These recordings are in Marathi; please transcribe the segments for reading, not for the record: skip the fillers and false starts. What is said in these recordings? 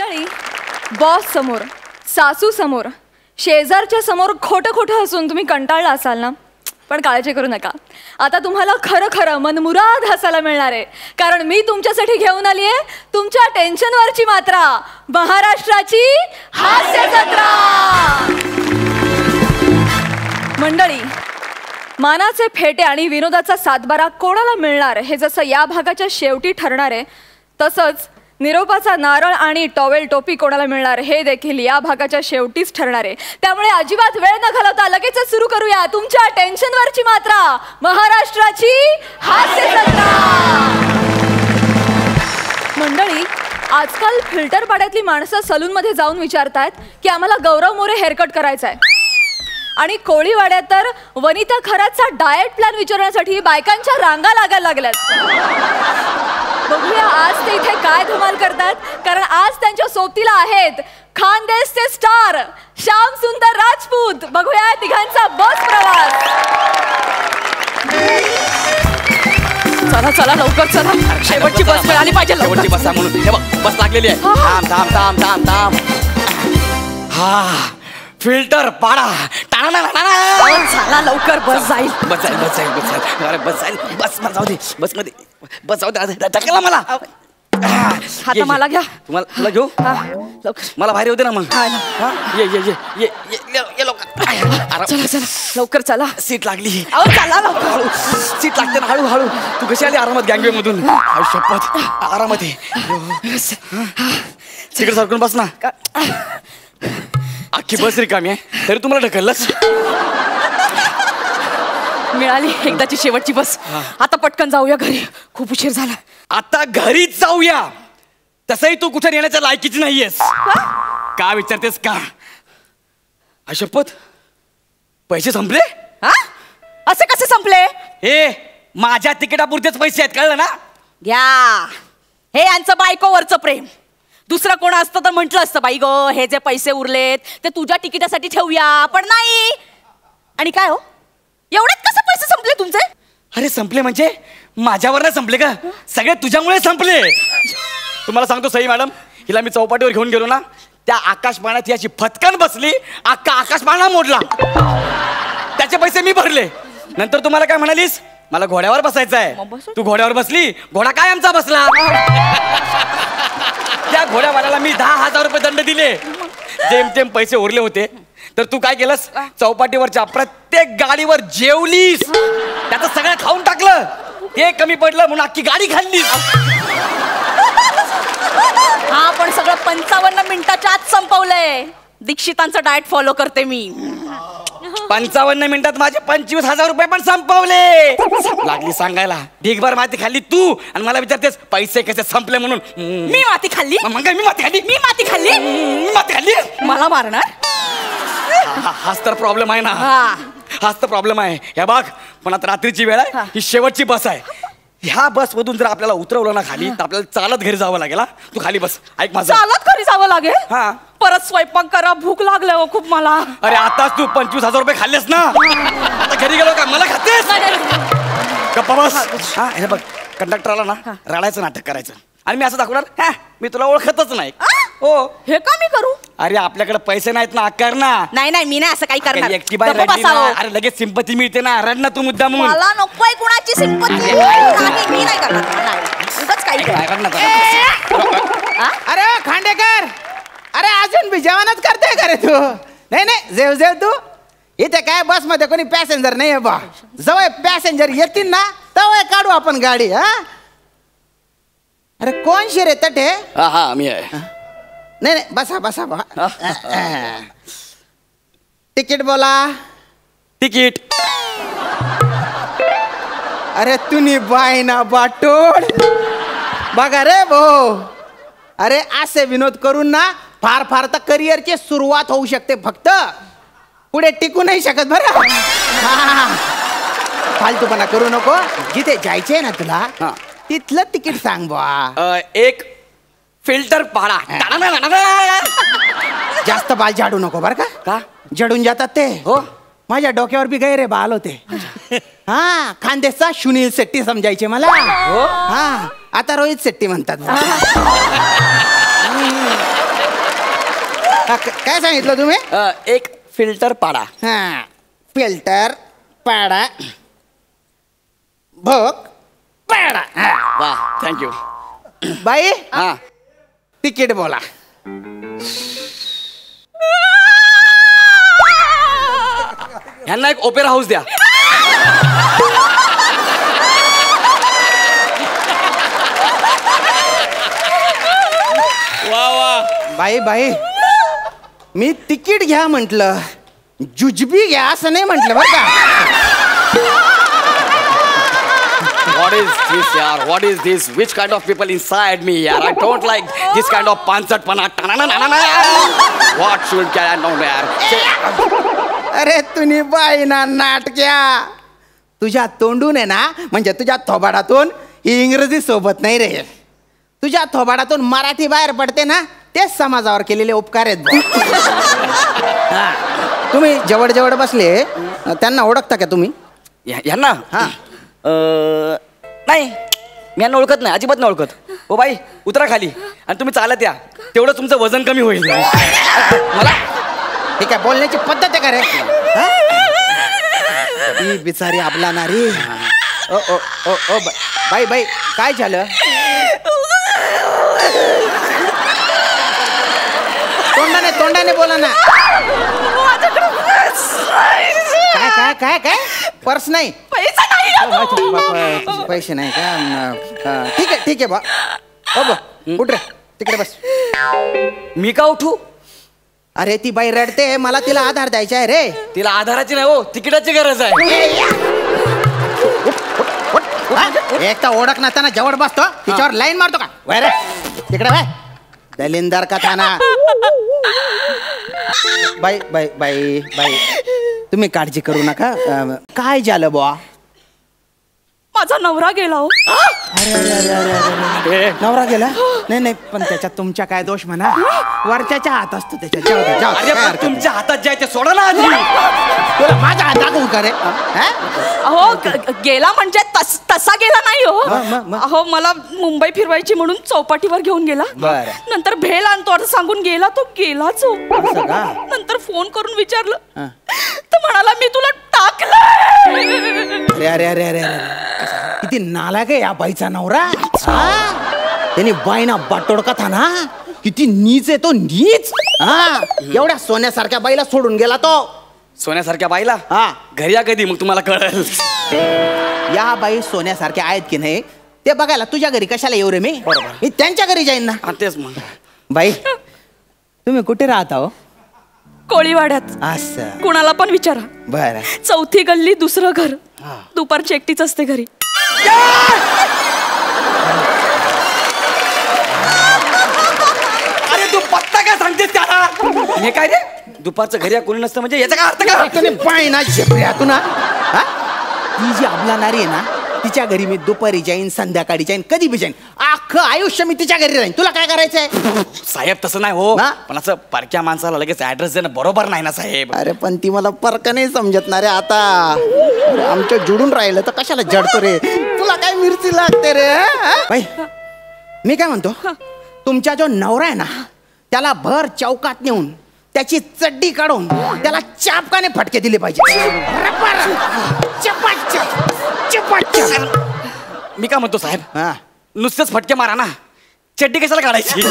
मंडळी, बॉस समोर, सासू समोर, शेजारच्या समोर खोटं खोटं हसून तुम्ही कंटाळला असाल ना, पण काळजी करू नका. आता तुम्हाला खरं खरं मनमुराद हसायला मिळणार आहे, कारण मी तुमच्यासाठी घेऊन आली आहे तुमच्या टेन्शनवरची मात्रा, महाराष्ट्राची हास्य जत्रा. मंडळी, मानाचे फेटे आणि विनोदाचा सातबारा कोणाला मिळणार हे जसं या भागाच्या शेवटी ठरणार आहे, तसंच निरोपाचा नारळ आणि टॉवेल टोपी कोणाला मिळणार हे देखील या भागाच्या शेवटीच ठरणार आहे. त्यामुळे अजिबात वेळ न घालवता लगेच सुरू करूया तुमच्या टेन्शनवरची मात्रा, महाराष्ट्राची हास्य जत्रा. मंडळी, आजकाल फिल्टर पाड्यातली माणसं सलूनमध्ये जाऊन विचारतात की आम्हाला गौरव मोरे हेअरकट करायचा आहे, आणि कोळीवाड्यात तर वनिता खरातचा डाएट प्लॅन विचारण्यासाठी बायकांच्या रांगा लागायला लागल्यात. बघूया आज ते इथे काय धमाल करतात, कारण आज त्यांच्या सोबतीला आहेत खानदेशचे स्टार श्याम सुंदर राजपूत. बघूया तिघांचा बस प्रवास. चला चला लवकर चला, शेवटची बस मिळाली पाहिजे. शेवटची बस आहे म्हणून हे बघ बस लागलेली आहे. थांब थांब थांब थांब थांब. हा फिल्टर पाडा. चला लवकर बस जाईल. बस जाईल बस जाईल बस जाईल. अरे बस जाईल. बस मला जाऊ दे. बसमध्ये बस जाऊ दे. टाकला मला. हात मला घ्या. तुला घेऊ लवकर. मला बाहेर येऊ दे ना मग. ये ये ये ये ये लवकर. चला चला लवकर चला. सीट लागली. चला लवकर. हळू सीट लागते ना. हळू हळू. तू कशी आली आरामात गँगवे मधून? शपथ आरामात आहे. तिकडे सरकून बस ना. अख्खी बस रिकामी आहे तरी तुम्हाला ढकललंच. मिळाली एकदाची शेवटची बस. आता पटकन जाऊया घरी, खूप उशीर झाला. आता घरीच जाऊया. तसंही तू कुठे येण्याच्या लायकीची नाहीयेस. का विचारतेस का? शपथ पैसे संपले? असे कसे संपले? हे माझ्या तिकिटापुरतेच पैसे आहेत, कळलं ना? घ्या. हे यांचं बायकोवरचं प्रेम. दुसरं कोण असतं तर म्हटलं असतं बाई गो हे जे पैसे उरलेत ते तुझ्या तिकिटासाठी ठेवूया, पण नाही. आणि काय हो, एवढेच कसे पैसे संपले तुमचे? अरे संपले म्हणजे माझ्यावर नाही संपले का, सगळे तुझ्यामुळे संपले. तुम्हाला सांगतो सई मॅडम, हिला मी चौपाटीवर घेऊन गेलो ना, त्या आकाशबाणात याची फटकन बसली, अख्खा आकाशबाणा मोडला. त्याचे पैसे मी भरले. नंतर तुम्हाला काय म्हणालीस, मला घोड्यावर बसायचं आहे. तू घोड्यावर बसली, घोडा काय आमचा बसला. त्या घोड्यावाल्याला मी 10,000 रुपये दंड दिले. जेमतेम पैसे उरले होते तर तू काय केलंस, चौपाटीवरच्या प्रत्येक गाडीवर जेवलीस, त्याचं सगळं खाऊन टाकलं. ते कमी पडलं म्हणून अख्खी गाडी खाल्लीस. हा पण सगळं 55 मिनिटाच्या आत संपवलंय. दीक्षितांचं डाएट फॉलो करते मी. 55 मिनिटात माझे 25,000 रुपये पण संपवले. लागली सांगायला ढीगभर माती खाल्ली तू आणि मला विचारतेस पैसे कसे संपले म्हणून. मी माती खाल्ली? मग मी माती खाल्ली. मी माती खाल्ली? मी माती खाल्ली. मला मारणार? हाच तर प्रॉब्लेम आहे ना. हाच तर प्रॉब्लेम आहे. हे बघ, पण आता रात्रीची वेळ आहे, ही शेवटची बस आहे. ह्या बस मधून जर आपल्याला उतरवलं ना खाली तर आपल्याला चालत घरी जावं लागेल. तू खाली बस. ऐक माझं. चालत घरी जावं लागेल? हा. परत स्वयंपाक करा, भूक लागले हो खूप मला. अरे आताच तू 25,000 रुपये खाल्लेस ना, आता घरी गेलो का मला खातेस? गप्पा बस. हा हे बघ, कंडक्टरला ना रडायचं नाटक करायचं आणि मी असं दाखवणार मी तुला ओळखतच नाही. हो. हे का मी करू? अरे आपल्याकडे पैसे नाहीत ना, कर ना. नाही नाही मी नाही असं काही करणार. एकटी बाई रडली ना, अरे लगेच सिंपती मिळते ना. रड ना तू मुद्दा म्हणून. मला नकोय कुणाची सिंपती. नाही मी नाही करणार. उगाच काही अरे खांडेकर, अरे अजून बी जेवणच करते का रे तू? नाही नाही जेव जेव तू. इथे काय बस मध्ये कोणी पॅसेंजर नाही बा. जवळ पॅसेंजर येतील ना तेव्हा काढू आपण गाडी. हा अरे कोण शिरे तटे? हा मी आहे. नाही नाही बसा बसा बा. तिकीट बोला. तिकीट. अरे तुम्ही बाय ना बाटोड बघा रे भाऊ. अरे असे विनोद करून ना फार फार तर करिअरची सुरुवात होऊ शकते, फक्त पुढे टिकू नाही शकत बरं. फालतूपणा करू नको. जिथे जायचंय ना तुला तिथलं तिकीट सांग बा. एक फिल्टर पाडा. जास्त बाल झाडू नको बरं का? जडून जातात ते. हो माझ्या डोक्यावर बी गैरे बाल होते. हा खानदेशचा सुनील शेट्टी समजायचे मला. हा आता रोहित शेट्टी म्हणतात. काय सांगितलं तुम्ही? एक फिल्टर पाडा. हा, फिल्टर पाडा भोग पाडा. हा. वा थँक्यू. बाई हा तिकीट बोला. ह्यांना एक ओपेरा हाऊस द्या. वा वा. बाई बाई मी तिकीट घ्या म्हटलं, जुजबी घ्या असं नाही म्हटलं बरं का. What is this यार? What is this? Which kind of people inside me यार? I don't like this kind of पानसटपणा. What should I know यार? अरे तुम्ही बाई ना नाटक्या, तुझ्या तोंडून आहे ना, म्हणजे तुझ्या थोबाडातून इंग्रजी सोबत नाही रे. तुझ्या थोबाडातून मराठी बाहेर पडते ना, तेच समाजावर केलेले उपकार आहेत बुवा. हा. तुम्ही जवळ जवळ बसले, त्यांना ओळखता का तुम्ही? यांना? हा. नाही मी यांना ओळखत नाही, अजिबात नाही ओळखत. ओ बाई उतरा खाली आणि तुम्ही चालत या, तेवढं तुमचं वजन कमी होईल. मला हे काय बोलण्याची पद्धत आहे का रे? हा? ही बिचारी आपला नारी. ओ ओ ओ ओ बाई बाई काय झालं? तोंडाने बोला ना. काय काय काय काय? पर्स नाही? पैसे नाही का? ठीक आहे बा. हो बा उठ रे, तिकडे बस. मी का उठू? अरे ती बाई रडते, मला तिला आधार द्यायचा आहे रे. तिला आधाराची नाही हो, तिकिटाची गरज आहे. एक तर ओळख नसताना जवळ बसतो, तिच्यावर लाईन मारतो का? वय रे तिकडे बाय. दलिंदर का थाना. बाई बाई बाई बाई तुम्ही काळजी करू नका. काय झालं बुवा? माझा नवरा गेला हो. अरे अरे अरे अरे अरे नवरा गेला? नाही नाही, पण त्याच्यात तुमच्या काय दोष म्हणा, वरच्याच्या हात असतो त्याच्या. जाऊ दे, जाऊ दे, अरे काय पण हरकत तुमच्या हातात जायचे सोडा ना आधी. नाही. तुला माझ्या हात दाखवू का रे? हा? अहो गेला म्हणजे तसा गेला नाही मग? हो. अहो मला मुंबई फिरवायची म्हणून चौपाटीवर घेऊन गेला. बरं. नंतर भेल आणतो असं सांगून गेला, तो गेलाच हो. असं का? नंतर फोन करून विचारलं हा. तर म्हणाला मी तुला टाकलं. अरे अरे अरे अरे अरे किती नालायक आहे या बाईचा नवरा. हा? त्याने बाईना बाटोडका था ना, किती नीच आहे तो, नीच. हा, एवढ्या सोन्यासारख्या बाईला सोडून गेला तो. सोन्यासारख्या बाईला? हा. घरी या कधी मग तुम्हाला कळेल. या बाई सोन्यासारख्या आहेत की नाही ते बघायला तुझ्या घरी कशाला येऊ रे मी? बरोबर. मी त्यांच्या घरी जाईन ना. हा, तेच मग. बाई तुम्ही कुठे राहता हो? कोळीवाड्यात. असं कुणाला पण विचारा. बर. चौथी गल्ली दुसरं घर. दुपारची एकटीच असते घरी. अरे तू पत्ता काय सांगतेस त्याला? हे काय रे, दुपारचं घरी कोणी नसतं म्हणजे याचा काय अर्थ काय? पाय ना झेपऱ्या तू ना. हा? ती जी आपला नारी आहे ना, तिच्या घरी मी दुपारी जाईन, संध्याकाळी जाईन, कधी बी जाईन. अख्खं आयुष्य मी तिच्या घरी राहीन. तुला काय करायचंय? साहेब तसं नाही हो. हा? पण असं परक्या माणसाला लगेच ऍड्रेस देणं बरोबर नाही ना साहेब. अरे पण ती मला परक नाही समजत रे आता. अरे, आमच्या जुडून राहिलं तर कशाला जडतो रे? तुला काय मिरची लागते रे? हा? बाई मी काय म्हणतो, तुमचा जो नवरा आहे ना, त्याला भर चौकात नेऊन त्याची चड्डी काढून त्याला चापकाने फटके दिले पाहिजे. चपाचप, चपाचप. मी काय म्हणतो साहेब, हा. नुसतेच फटके मारा ना, चड्डी कशाला काढायची?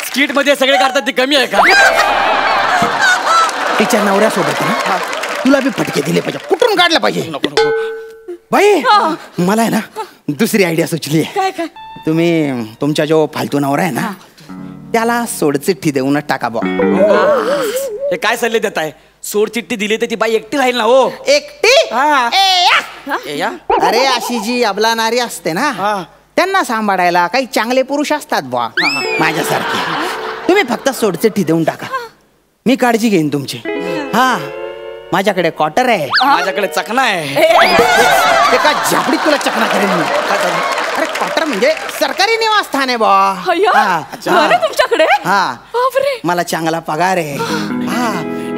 स्किट मध्ये सगळे काढतात ते कमी आहे का? तिच्या नवऱ्यासोबत ना तुला बी फटके दिले पाहिजे. कुठून काढलं पाहिजे? नको नको. बाई मला आहे ना दुसरी आयडिया सुचली आहे. काय काय? तुम्ही तुमचा जो फालतू नवरा आहे ना, त्याला सोडचिठ्ठी देऊनच टाका बा. हे काय सल्ले देत आहे? सोड चिठ्ठी दिली तर ती बाई एकटी राहील ना हो. एकटी? हा. ए, या. ए, या. अरे अशी जी अबला नारी असते ना, हा. त्यांना सांभाळायला काही चांगले पुरुष असतात बा माझ्यासारखे. तुम्ही फक्त सोडचिठ्ठी देऊन टाका, मी काळजी घेईन तुमची. हा, माझ्याकडे क्वार्टर आहे, माझ्याकडे चकना आहे. एका झापडीत तुला चकना करेन मी. अरे क्वार्टर म्हणजे सरकारी निवासस्थान आहे बा. अय्या, घर आहे तुमच्याकडे? हा, बापरे. मला चांगला पगार आहे. हा,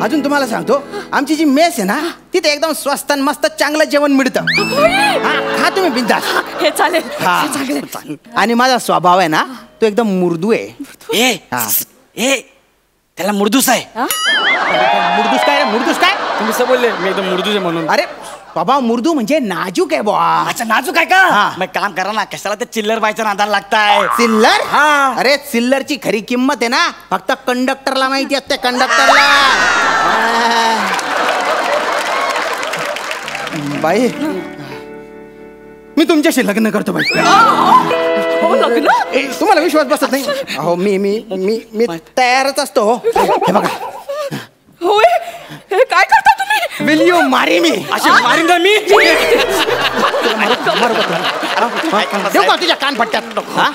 अजून तुम्हाला सांगतो, आमची जी मेस आहे ना तिथे एकदम स्वस्त आणि मस्त चांगलं जेवण मिळतं. हा खा तुम्ही बिंदास. हे चालेल. हा. हे चांगलं. आणि माझा स्वभाव आहे ना तो एकदम मुर्दू आहे. ए हा. ए त्याला मुर्दूस आहे. मुर्दूस काय मुर्दूस काय? तुम्ही असं बोलले मी एकदम मुर्दूस आहे म्हणून. अरे स्वभाव मुर्दू म्हणजे नाजूक आहे बुवा. अच्छा नाजूक आहे का? हा. मग काम करा ना, कशाला ते चिल्लर बायचा नादाला लागताय. चिल्लर? हा. अरे चिल्लरची खरी किंमत आहे ना फक्त कंडक्टरला माहिती असते. कंडक्टरला. बाई मी तुमच्याशी लग्न करतो बाई. हो लग्न. तुम्हाला विश्वास बसत नाही? अहो मी मी मी मी तयारच असतो. हे बघा. होय. हे काय करता तुम्ही? विल यू मारी मी? अशी मारीन ना मी. देऊ का तुझ्या कान पट्ट्यात? हा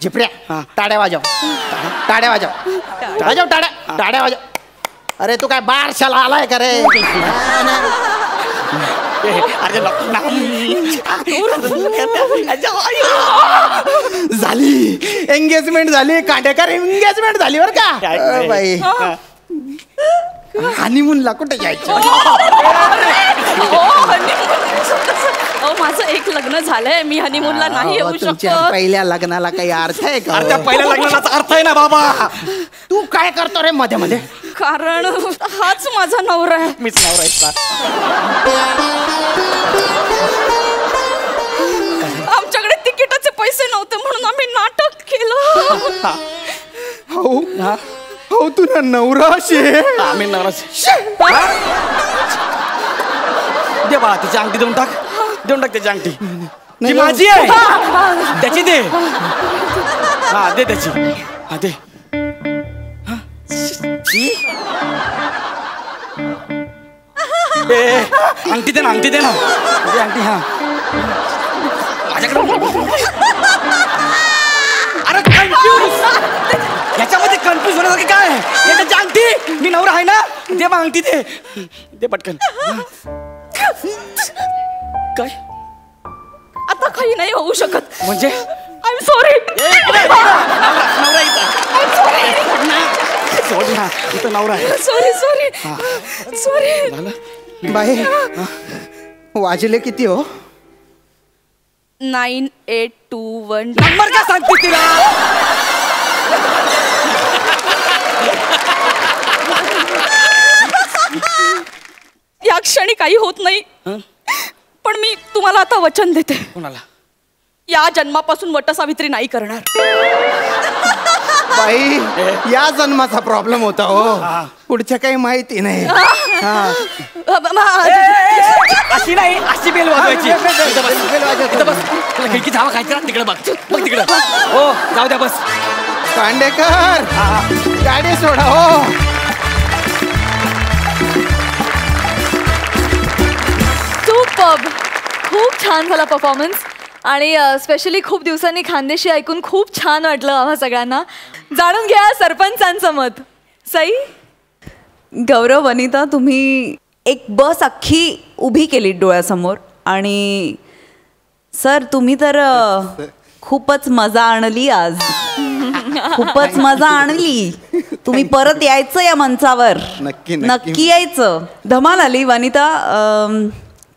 झिपऱ्या टाड्या वाजव. टाड्या वाजव. वाजव टाड्या. टाड्या वाजव. अरे तू काय बारशाला आलाय का रे? अरे झाली एंगेजमेंट झाली. कांडेकर एंगेजमेंट झाली बरं का बाई. हनीमूनला कुठे जायचं? माझं एक लग्न झालंय. मी हनीमूनला नाही येऊ तुमच्या शकत. पहिल्या लग्नाला काही अर्थ आहे का? अरे त्या पहिल्या लग्नाचा अर्थ आहे ना बाबा. तू काय करतो रे मध्ये मध्ये? कारण हाच माझा नवरा आहे. मीच नवरा. आमच्याकडे तिकिटाचे पैसे नव्हते म्हणून आम्ही नाटक केलं. हो हो तुला नवरा शे. आम्ही नवराच. दे बाळा तिची अंगठी देऊन टाक. देऊन टाक त्याची अंगठी. ती माझी आहे. त्याची दे. हा दे त्याची. हा दे. अंगठी दे ना. अंगठी दे ना. दे अंगठी. हा माझ्याकडे. अरे कन्फ्यूज. याच्यामध्ये कन्फ्यूज होण्यासारखं काय आहे? त्याची अंगठी. मी नवरा आहे ना. दे मग अंगठी दे. दे पटकन. काय आता काही नाही होऊ शकत. म्हणजे आय एम सॉरी. सोड ना. इथं नवरा आहे. Sorry sorry sorry. बाई वाजले किती हो? 9821. नंबर का सांगते तिला? या क्षणी काही होत नाही. पण मी तुम्हाला आता वचन देते. कोणाला? या जन्मापासून वटसावित्री नाही करणार. बाई या जन्माचा प्रॉब्लेम होता हो. पुढच्या काही माहिती नाही. अशी नाही. अशी बेल वाजवायची. इथं बस. तुला खिडकी धावा खायची ना. तिकडे बघ. बघ तिकडं. हो जाऊ द्या बस. कांडेकर गाडी सोडा हो. सुपर्ब. खूप छान झाला परफॉर्मन्स. आणि स्पेशली खूप दिवसांनी खानदेशी ऐकून खूप छान वाटलं आम्हा सगळ्यांना. जाणून घ्या सरपंचांचं मत. सई. गौरव, वनिता, तुम्ही एक बस अख्खी उभी केली डोळ्यासमोर. आणि सर तुम्ही तर खूपच मजा आणली आज. खूपच मजा आणली. तुम्ही परत यायचं या मंचावर. नक्की यायचं. धमाल आली. वनिता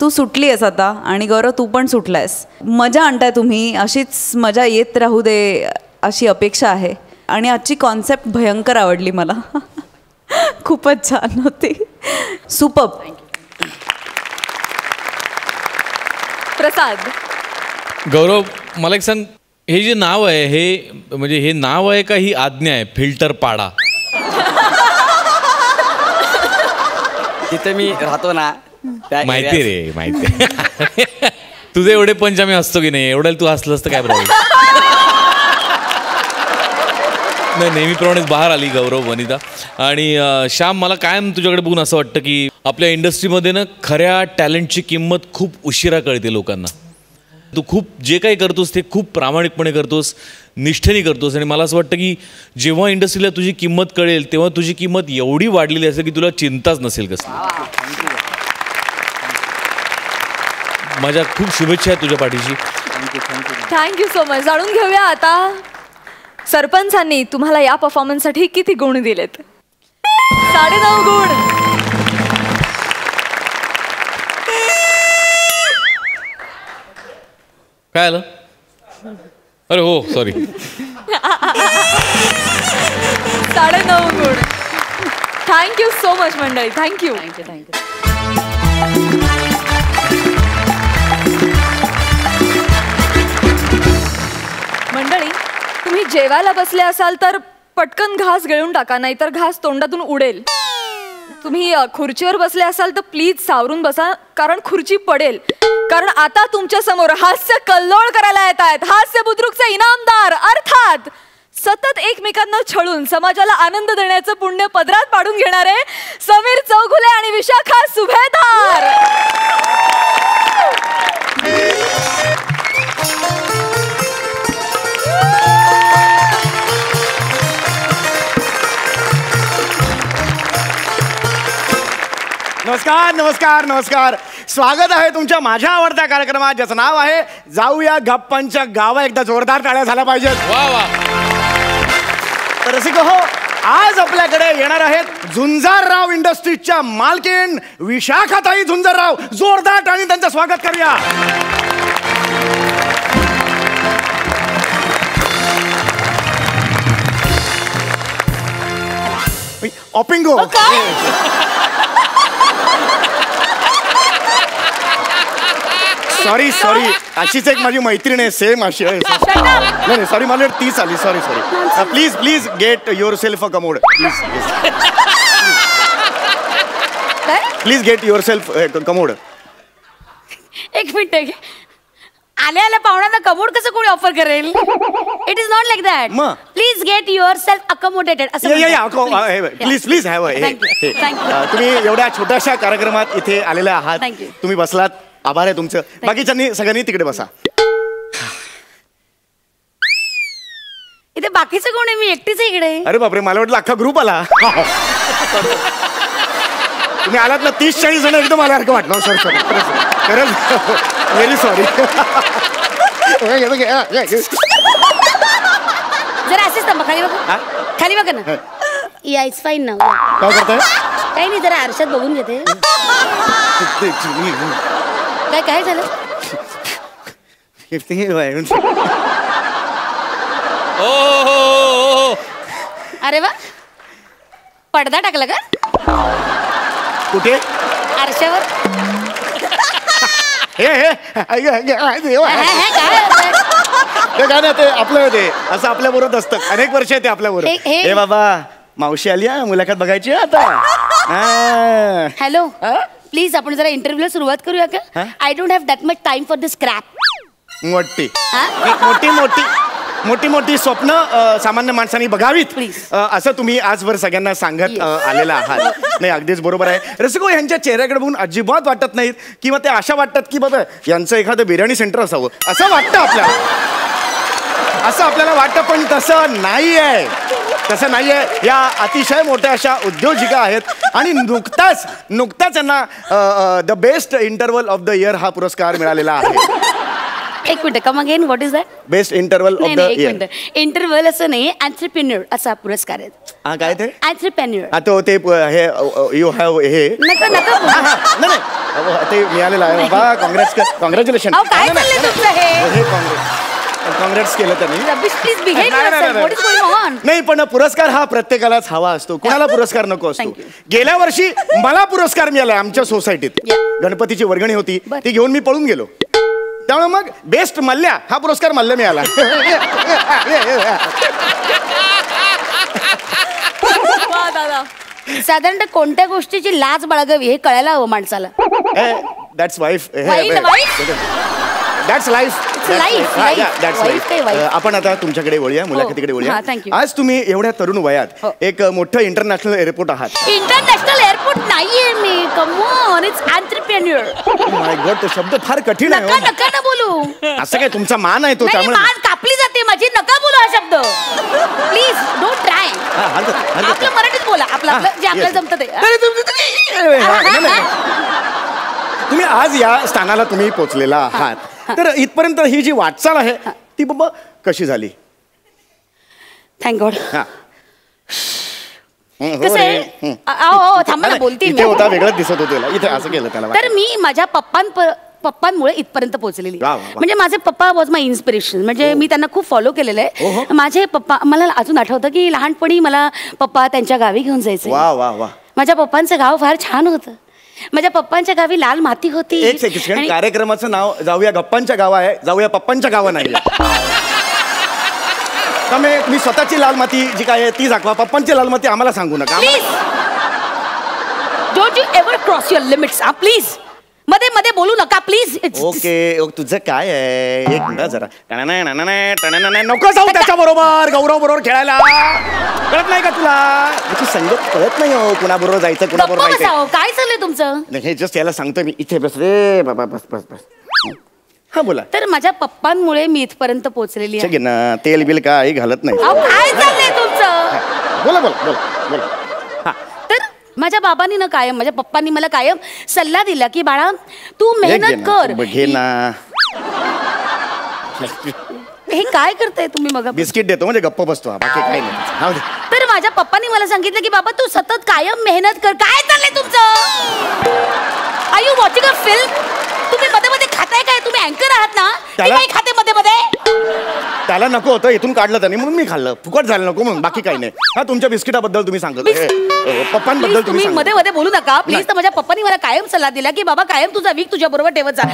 तू सुटली आहेस आता आणि गौरव तू पण सुटलायस. मजा आणताय तुम्ही. अशीच मजा येत राहू दे अशी अपेक्षा आहे. आणि आजची कॉन्सेप्ट भयंकर आवडली मला. खूपच छान होती. सुपर्ब. प्रसाद. गौरव मला एक सांग, हे जे नाव आहे हे म्हणजे हे नाव आहे का ही आज्ञा आहे? फिल्टर पाडा. तिथे मी राहतो ना. माहिती रे माहिती. तुझे एवढे पंच आम्ही हसतो की नाही? एवढ्याला तू हसलंस तर काय प्रॉब्लेम नाही. नेहमीप्रमाणेच बाहेर आली गौरव, वनिता. आणि श्याम, मला कायम तुझ्याकडे बघून असं वाटतं की आपल्या इंडस्ट्रीमध्ये ना खऱ्या टॅलेंटची किंमत खूप उशिरा कळते लोकांना. तू खूप जे काही करतोस ते खूप प्रामाणिकपणे करतोस, निष्ठेने करतोस. आणि मला असं वाटतं की जेव्हा इंडस्ट्रीला तुझी किंमत कळेल तेव्हा तुझी किंमत एवढी वाढलेली असेल की तुला चिंताच नसेल कसं. माझ्या खूप शुभेच्छा आहेत तुझ्या पाठीशी. Thank you so much. जाणून घेऊया आता सरपंचांनी तुम्हाला या परफॉर्मन्ससाठी किती गुण दिलेत. 9.5 गुण. काय आलं? अरे हो सॉरी. 9.5 गुण. थँक्यू सो मच मंडळी. थँक्यू. मंडळी, तुम्ही जेवायला बसले असाल तर पटकन घास गिळून टाका, नाहीतर घास तोंडातून उडेल. तुम्ही खुर्चीवर बसले असाल तर प्लीज सावरून बसा, कारण खुर्ची पडेल. कारण आता तुमच्या समोर हास्य कल्लोळ करायला येत आहेत हास्य बुद्रुकचे इनामदार, अर्थात सतत एकमेकांना छळून समाजाला आनंद देण्याचं पुण्य पदरात पाडून घेणारे समीर चौगुले आणि विशाखा सुभेदार. नमस्कार नमस्कार नमस्कार. स्वागत आहे तुमच्या माझ्या आवडत्या कार्यक्रमात, ज्याचं नाव आहे जाऊया गप्पांच्या गावा. एकदा जोरदार टाळ्या झाल्या पाहिजेत. वा वा. तर रसिक हो, आज आपल्याकडे येणार आहेत झुंजारराव इंडस्ट्रीजच्या मालकीण विशाखाताई झुंजारराव. जोरदार टाळी त्यांचं स्वागत करूया. ऑपिंगो. सॉरी सॉरी, अशीच एक माझी मैत्रीण आहे, सेम अशी आहे. नाही सॉरी, मला तीच आली. Sorry sorry. Please please get yourself a commode. Please get yourself commode. एक मिनिट, आल्या आल्या पाहुण्यांना कमोड कसं कोणी ऑफर करेल? It is not like that. मग? Please get yourself accommodated असं प्लीज प्लीज हॅव. तुम्ही एवढ्या छोट्याशा कार्यक्रमात इथे आलेले आहात. Thank you. तुम्ही बसलात, आभार आहे तुमचं. बाकीच्यांनी सगळ्यांनी तिकडे बसा. इथे बाकीचं कोण आहे? मी एकटीच आहे इकडे. अरे बापरे, मला वाटलं अख्खा ग्रुप आला. तुम्ही आलात ना 30-40 जण एकदम आल्यासारखं वाटलं. सॉरी सॉरी, खरंच व्हेरी सॉरी. जरा असेच थांबा, खाली बघा. खाली बघा ना. या इट्स फाईन ना. काय करताय? काही नाही, जरा आरशात बघून घेते. काय काय झालं? अरे वा, पडदा टाकला का कुठे? आरशावर? हे हे काय ना, ते आपलं ते असं आपल्या बरोबर असतं. अनेक वर्ष ते आपल्या बरोबर. हे बाबा, मावशी आली हा, मुलाखत बघायची आता. हॅलो, प्लीज आपण जरा इंटरव्ह्यूला सुरुवात करूया का? I don't have that much time for this crap. मोठी मोठी मोठी मोठी मोठी स्वप्न सामान्य माणसांनी बघावीत, असं तुम्ही आजवर सगळ्यांना सांगत आलेला आहात. नाही, अगदीच बरोबर आहे. रसिको, यांच्या चेहऱ्याकडे बघून अजिबात वाटत नाहीत किंवा ते अशा वाटतात की बाबा यांचं एखादं बिर्याणी सेंटर असावं, असं वाटतं आपल्याला. असं आपल्याला वाटतं, पण तसं नाही आहे. तसं नाही आहे. या अतिशय मोठ्या अशा उद्योजिका आहेत आणि नुकताच यांना the best interval of the year हा पुरस्कार मिळालेला आहे. एक minute, come again, what is that? Best interval of the year. Interval असं नाही, एंटरप्रेन्योर असा पुरस्कार आहे. हा, काय ते? एंटरप्रेन्योर. हा, तो ते हे यू हॅव हे नका नका. नाही ते मिळालेलं आहे बाबा. कॉंग्रॅच्युलेशन. काय चाललंय तुमचं हे? काँग्रेस केलं त्यांनी. Please behave yourself. What is going on? नाही, पण पुरस्कार हा प्रत्येकालाच हवा असतो. कोणाला पुरस्कार नको असतो. गेल्या वर्षी मला पुरस्कार मिळाला आमच्या सोसायटीत. गणपतीची वर्गणी होती, ती घेऊन मी पळून गेलो. त्यामुळे मग बेस्ट मल्ल्या हा पुरस्कार मल्ल्या मिळाला. साधारणतः कोणत्या गोष्टीची लाज बाळगावी हे कळायला हवं माणसाला. That's wife. That's life. आपण आता तुमच्याकडे वळूया, मुलाखतीकडे वळूया. आज तुम्ही एवढ्या तरुण वयात एक मोठं इंटरनॅशनल एअरपोर्ट आहात. इंटरनॅशनल एअरपोर्ट नाहीये मी. Come on, it's entrepreneur. My god, तो शब्द फार कठीण आहे. नका नका ना बोलू. असं काय, तुमचा मान आहे तो, त्यामुळे मान कापली जाते माझी. नका बोलू हा शब्द. Please don't try. आपलं मराठीत बोला. आपलं जे आपल्याला जमतं ते. तुम्ही आज या स्थानाला तुम्ही पोहोचलेला आहात, तर इथपर्यंत ही जी वाटचाल आहे ती बाबा कशी झाली? Thank God. थांबा ना, बोलते इथे होता, वेगळंच दिसत होतं. इथे असं केलं त्याला. तर मी माझ्या पप्पांमुळे इथपर्यंत पोहोचलेली वा, वा, वा. म्हणजे माझे पप्पा वॉज माय इन्स्पिरेशन म्हणजे मी त्यांना खूप फॉलो केलेलं आहे माझे पप्पा मला अजून आठवतं की लहानपणी मला पप्पा त्यांच्या गावी घेऊन जायचे वा वा वा. माझ्या पप्पांचं गाव फार छान होतं माझ्या पप्पांच्या गावी लाल माती होती एक सेकंड आणि- कार्यक्रमाचं नाव जाऊया गप्पांच्या गावा आहे जाऊया पप्पांच्या गावा नाही त्यामुळे मी स्वतःची लाल माती जी काय आहे ती दाखवा पप्पांची लाल माती आम्हाला सांगू नका please don't you ever cross your limits please मध्ये मध्ये बोलू नका प्लीज ओके तुझं काय आहे एक मिनिट जरा नको जाऊ त्याच्या बरोबर गौरव बरोबर खेळायला कळत नाही का तुला त्याची संगत कळत नाही हो कुणाबरोबर जायचं कुणाबरोबर जायचं काय चाललंय तुमचं हे जस्ट याला सांगतो मी इथे बस रे बाबा बस बस बस हा बोला तर माझ्या पप्पांमुळे मी इथपर्यंत पोहोचलेली आहे घे ना तेल बिल काही घालत नाही अहो, काय चाललंय तुमचं बोला बोला बोला बोला हा तर माझ्या बाबांनी ना कायम माझ्या पप्पांनी मला कायम सल्ला दिला की बाळा तू घे मेहनत ना, कर घे ना हे काय करताय तुम्ही मग बिस्किट देतो म्हणजे गप्प बसतो हा, बाकी काही नाही जाऊ दे. तर माझ्या पप्पांनी मला सांगितलं की बाबा तू सतत कायम मेहनत कर काय चाललंय तुमचं are you watching a film तुम्ही मध्ये मध्ये खाताय काय तुम्ही अँकर आहात ना ती त्याला- काय खाते मध्ये मध्ये त्याला नको होतं इथून काढलं त्याने म्हणून मी खाल्लं फुकट झालं नको म्हणून बाकी काही नाही हा तुमच्या बिस्किटाबद्दल तुम्ही सांगत पप्पांबद्दल Please, तुम्ही तुम्ही सांगत मध्ये मध्ये बोलू नका प्लीज तर माझ्या पप्पांनी मला कायम सल्ला दिला की बाबा कायम तुझा वीक तुझ्या बरोबर ठेवत जा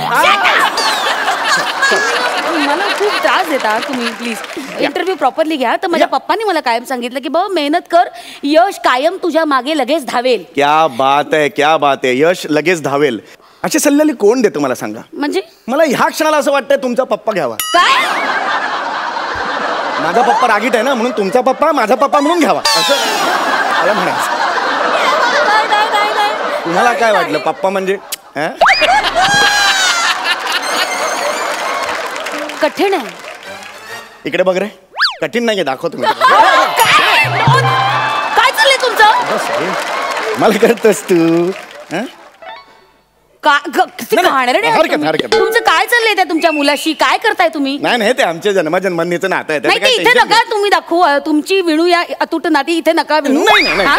मला खूप त्रास देता तुम्ही प्लीज इंटरव्ह्यू प्रॉपरली घ्या तर माझ्या पप्पांनी मला कायम सांगितलं की बाबा मेहनत कर यश कायम तुझ्या मागे लगेच धावेल क्या बात आहे यश लगेच धावेल असे सल्ले कोण देतो मला सांगा म्हणजे मला ह्या क्षणाला असं वाटतंय तुमचा पप्पा घ्यावा काय माझा पप्पा रागीट आहे ना म्हणून तुमचा पप्पा माझा पप्पा म्हणून घ्यावा असं मला म्हणायचं तुम्हाला काय वाटलं पप्पा म्हणजे हा? कठीण आहे इकडे बघ रे कठीण नाहीये दाखव तुम्ही काय चाललंय तुमचं मला कळतस तू हा? हरकत हरकत. तुमचं काय चाललंय त्या तुमच्या मुलाशी काय करताय तुम्ही नाही नाही ते आमच्या जन्मजन्मांनीचं नातं आहे नाही त्याचं ते काही इथे tension नका तुम्ही दाखवू तुमची विणू या अतूट नाती इथे नका विणू नाही नाही हा?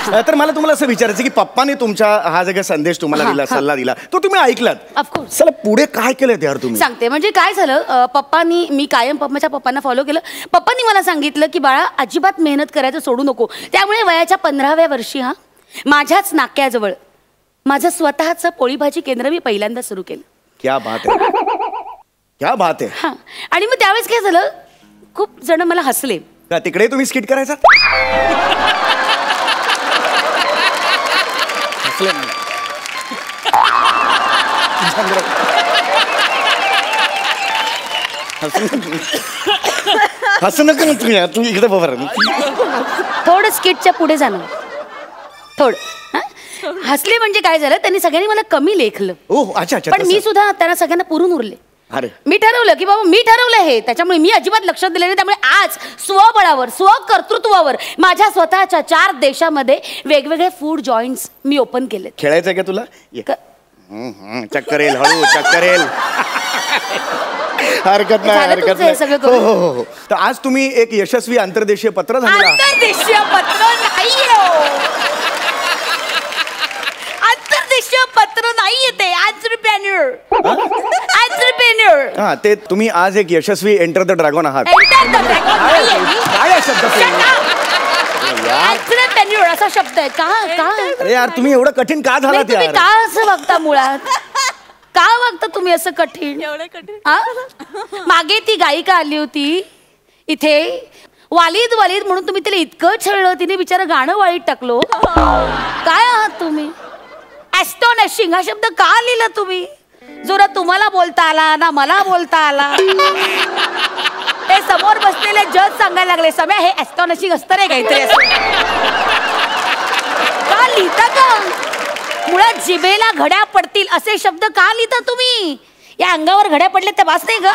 नाही तर मला तुम्हाला असं विचारायचं की पप्पाने तुमचा हा जो काही संदेश तुम्हाला हा, दिला हा. सल्ला दिला तो तुम्ही ऐकलात Of course. चला पुढे काय केलं यार तुम्ही सांगते म्हणजे काय झालं पप्पांनी मी कायम माझ्या पप्पांना फॉलो केलं पप्पांनी मला सांगितलं की बाळा अजिबात मेहनत करायचं सोडू नको त्यामुळे वयाच्या 15व्या वर्षी माझ्याच नाक्याजवळ माझं स्वतःचं पोळी भाजी केंद्र मी पहिल्यांदा सुरू केलं क्या बात आहे क्या बात आहे हा आणि मग त्यावेळेस काय झालं खूप जण मला हसले का तिकडे तुम्ही स्किट करायचा हसले ना. हसू नका ना तुम्ही तू इकडे बरोबर थोडं स्किटच्या पुढे जाणं थोडं हा? हसले म्हणजे काय झालं त्यांनी सगळ्यांनी मला कमी लेखलं ओ अच्छा अच्छा पण मी तसं. सुद्धा त्यांना सगळ्यांना पुरून उरले अरे मी ठरवलं की बाबा मी ठरवलं हे त्याच्यामुळे मी अजिबात लक्ष दिलं नाही त्यामुळे आज स्वबळावर स्वकर्तृत्वावर माझ्या स्वतःच्या 4 देशामध्ये वेगवेगळे फूड जॉईंट्स मी ओपन केले खेळायचंय का तुला ये. चक्कर येईल हळू चक्कर येईल हरकत नाही झालं हरकत तुमचं हे नाही सगळं हो करून? हो हो हो. तर आज तुम्ही एक यशस्वी आंतरदेशीय पत्र झालेला आहात. आंतरदेशीय पत्र नाही आंतरदेशीय पत्र नाही येते एंटरप्रेन्योर हा ते तुम्ही आज एक यशस्वी एंटर द ड्रॅगन आहात काय आहे शब्द ते? एंटरप्रेन्योर असा शब्द आहे का का अरे यार तुम्ही एवढं कठीण का नाही, झालात तुम्ही यार का असं बघता मुळात का वागता तुम्ही असं कठीण हा? मागे ती गायिका आली होती इथे वालीद वालीद म्हणून तुम्ही तिला इतकं छळलं तिने बिचारा गाणं वाळीत टाकलो काय आहात तुम्ही ॲस्टॉनिशिंग हा शब्द का लिहिला तुम्ही जो ना तुम्हाला बोलता आला ना मला बोलता आला ते समोर बसलेले जज सांगायला लागले सम्या हे ॲस्टॉनिशिंग असतं रे काहीतरी असं का लिहिता का मुळात जिभेला घड्या पडतील असे शब्द का लिहिता तुम्ही या अंगावर घड्या पडले तर वाच नाही ग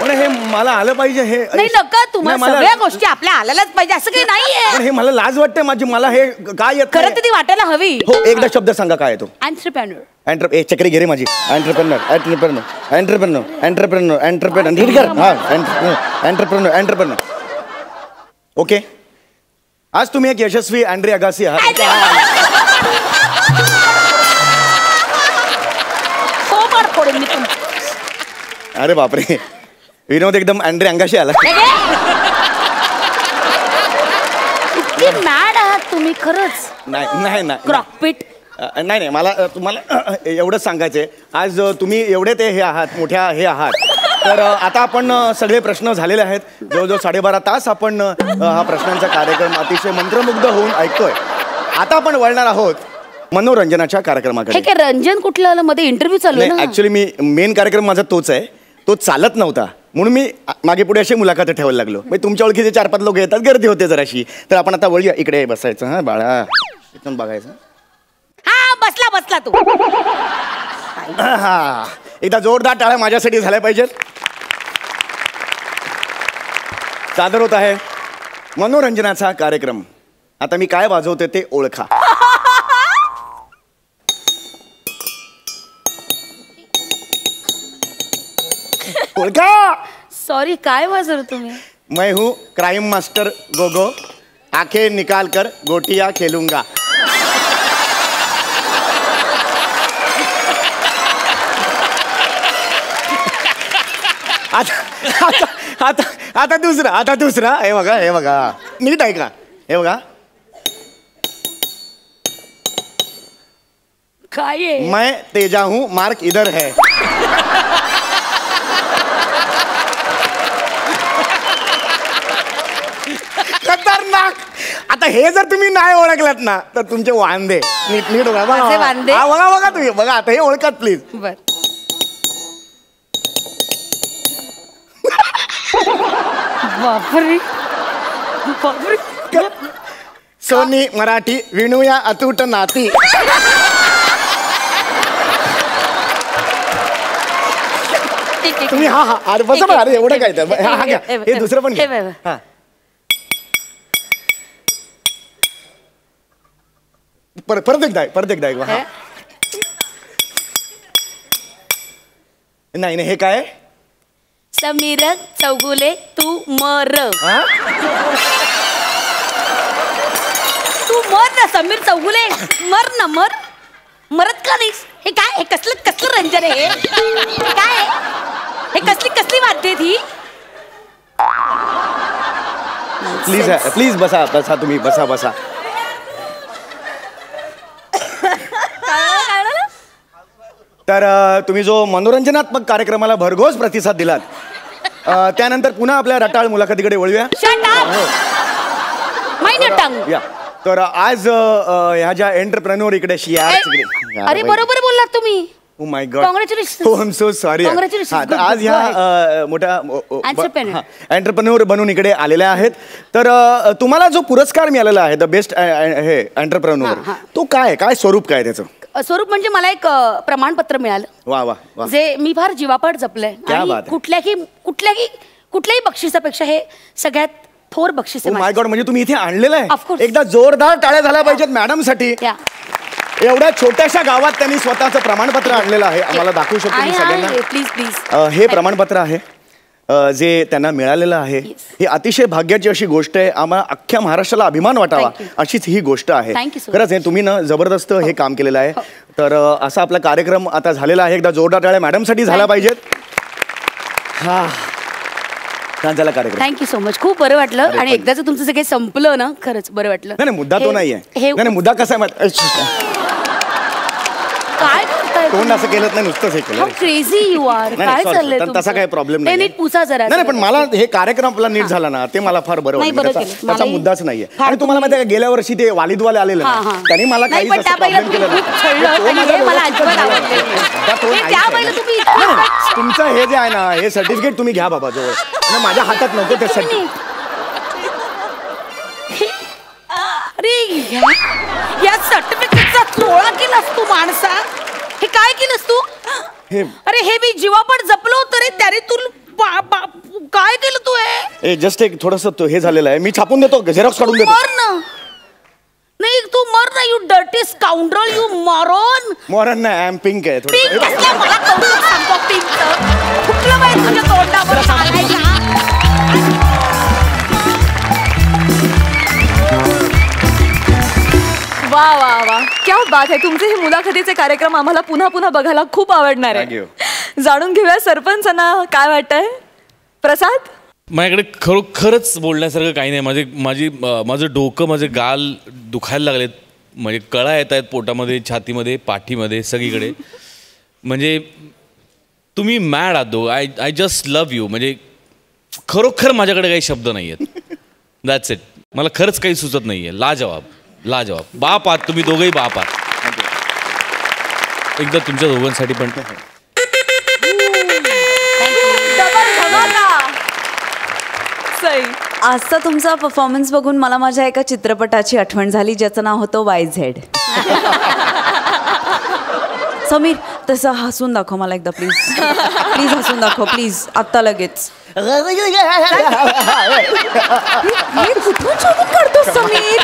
पण हे मला आलं पाहिजे हे नाही नका तुम्हाला नाही, मला- सगळ्या गोष्टी आपल्या आल्यालाच पाहिजे असं काही पण नाहीये हे मला लाज वाटते माझी मला हे काय येत खरं नाही. तर ती वाटायला हवी हो एकदा शब्द सांगा काय आहे तो एंटरप्रेन्योर ए चक्री घे रे माझी एंटरप्रेन्योर ओके आज तुम्ही एक यशस्वी अँड्री अगासी आहात फोडेल मी तुमचं. अरे बापरे, विनोद एकदम अँड्रे अंगाशी आला. किती मॅड आहात तुम्ही खरंच. नाही क्रॉकपिट. नाही मला तुम्हाला एवढंच सांगायचंय, आज तुम्ही एवढे ते हे आहात, मोठ्या हे आहात, तर आता आपण सगळे प्रश्न झालेले आहेत. जवळजवळ 12.5 तास आपण हा प्रश्नांचा कार्यक्रम अतिशय मंत्रमुग्ध होऊन ऐकतोय. आता आपण वळणार आहोत मनोरंजनाच्या कार्यक्रमाकडे. हे काय रंजन कुठलं आलं मध्ये, इंटरव्ह्यू चालू आहे ना? ऍक्च्युली मी मेन कार्यक्रम माझा तोच आहे, तो चालत नव्हता म्हणून मी मागे पुढे अशी मुलाखत ठेवायला लागलो. म्हणजे तुमच्या ओळखीचे 4-5 लोक येतात, गर्दी होते जराशी. तर आपण आता वळूया, इकडे बसायचं. हा बाळा, इथून बघायचं. हा बसला तू. हा, एकदा जोरदार टाळ्या माझ्यासाठी झाल्या पाहिजेत. सादर होत आहे मनोरंजनाचा कार्यक्रम. आता मी काय वाजवते ते ओळखा. ओळखा. सॉरी, काय वाजवलं तुम्ही? मैं हूँ क्राइम मास्टर गोगो, आंखें निकाल कर गोटियां खेलूंगा. आता दुसरा हे बघा नीट ऐका. हे बघा, काय आहे? मैं तेजा हूँ, मार्क इधर है. खतरनाक. आता हे जर तुम्ही नाही ओळखलात ना तर तुमचे वांदे. नीट बघा. माझे वांदे? बघा तुम्ही बघा. आता हे ओळखात प्लीज. बर. बापरे. सोनी मराठी विणूया अतूट नाती. तुम्ही हा अरे बस बघा. अरे एवढं काय तर हा घ्या. हे दुसरं पण घ्या. हा. परत एकदा हा. नाही हे काय? समीर चौगुले तू मर. तू मर ना समीर चौगुले, मरत का नाहीस? हे काय? हे कसलं रंजन आहे? हे काय आहे? हे कसली वाद्य ती? प्लीज बसा तुम्ही बसा. तर तुम्ही जो मनोरंजनात्मक कार्यक्रमाला भरघोस प्रतिसाद दिलात, त्यानंतर पुन्हा आपल्या रटाळ मुलाखतीकडे वळूया. या. तर आज ह्या ज्या एंटरप्रेन्योर इकडे अरे बरोबर बोललात तुम्ही. Oh my God, Congratulations. I am so sorry. तर आज ह्या मोठ्या एंटरप्रेन्योर बनून इकडे आलेल्या आहेत. तर तुम्हाला जो पुरस्कार मिळालेला आहे द बेस्ट हे एंटरप्रेन्योर, तो काय स्वरूप काय त्याचं? स्वरूप म्हणजे मला एक प्रमाणपत्र मिळालं. वा. जे मी फार जीवापाड जपलंय. कुठल्याही बक्षिसापेक्षा हे सगळ्यात थोर बक्षीस आहे. माय गॉड, म्हणजे तुम्ही इथे आणलेलं Of आहे. course. एकदा जोरदार टाळ्या झाल्या पाहिजेत मॅडम साठी. एवढ्या छोट्याशा गावात त्यांनी स्वतःचं प्रमाणपत्र आणलेलं आहे. आम्हाला दाखवू शकतो मी सगळ्यांना. प्लीज. हे प्रमाणपत्र आहे जे त्यांना मिळालेलं आहे. ही अतिशय भाग्याची अशी गोष्ट आहे. आम्हाला अख्ख्या महाराष्ट्राला अभिमान वाटावा अशीच ही गोष्ट आहे. खरंच आहे, तुम्ही ना जबरदस्त हे काम केलेलं आहे. तर असा आपला कार्यक्रम आता झालेला आहे. एकदा जोरदार टाळ्या मॅडम साठी झाला पाहिजेत. हा, छान झाला कार्यक्रम. Thank you so much. खूप बरं वाटलं. आणि एकदाच तुमचं सगळं संपलं ना, खरंच बरं वाटलं. नाही मुद्दा तो नाहीये. नाही मुद्दा कसा आहे, काय करताय कोण असं केलं नाही, नुसतंच हे केलं. Crazy you are. काय चाललंय तसा काही प्रॉब्लेम नाही. नीट पुसा जरा. नाही पण मला हे कार्यक्रम आपला नीट झाला ना, ते मला फार बरं वाटलं. त्याचा मुद्दाच नाहीये. आणि तुम्हाला माहिती आहे, गेल्या वर्षी ते वालिदवाले आलेले ना, त्यांनी मला काही प्रॉब्लेम केला नाही. तुमचं हे जे आहे ना, हे सर्टिफिकेट तुम्ही घ्या बाबा जवळ. माझ्या हातात नको ते सर्टिफिकेट. अरे या सर्टिफिकेटचा चोळा केलास तू माणसा. हे काय केलंस तू? अरे हे मी जीवापड जपलो होतं रे. त्याने तू काय केलं तू? हे जस्ट एक थोडस हे झालेलं आहे. मी छापून देतो, झेरॉक्स काढून देतो. मर ना. नाही तू मर ना. You dirty scoundrel, you Mauryan. Mauryan नाही, आय एम पिंक आहे. पिंक कसला? मला कौतुक सांगतो पिंकचं. कुठलं माहिती तुझ्या तोंडावर चालायला? वाह, क्या बात आहे. तुमचे हे मुलाखतीचे कार्यक्रम आम्हाला पुन्हा पुन्हा बघायला खूप आवडणार Thank आहे. जाणून घेऊया सरपंचांना काय वाटतंय. प्रसाद, माझ्याकडे खरोखरच बोलण्यासारखं काही नाही. माझं डोकं, माझे गाल दुखायला लागलेत. म्हणजे कळा येत आहेत पोटामध्ये, छातीमध्ये, पाठीमध्ये, सगळीकडे. म्हणजे तुम्ही मॅड आहात दो. I just love you. म्हणजे खरोखर माझ्याकडे काही शब्द नाही आहेत. That's it. मला खरंच काही सुचत नाही आहे. लाजवाब. बाप आहात तुम्ही दोघंही, बाप आहात. एकदा तुमच्या दोघांसाठी पण. सई, आजचा तुमचा परफॉर्मन्स बघून मला माझ्या एका चित्रपटाची आठवण झाली ज्याचं नाव होतं YZ. समीर, तसं हसून दाखव मला एकदा प्लीज. प्लीज हसून दाखव प्लीज, आत्ता लगेच. हे कुठून शोधून काढतोस समीर?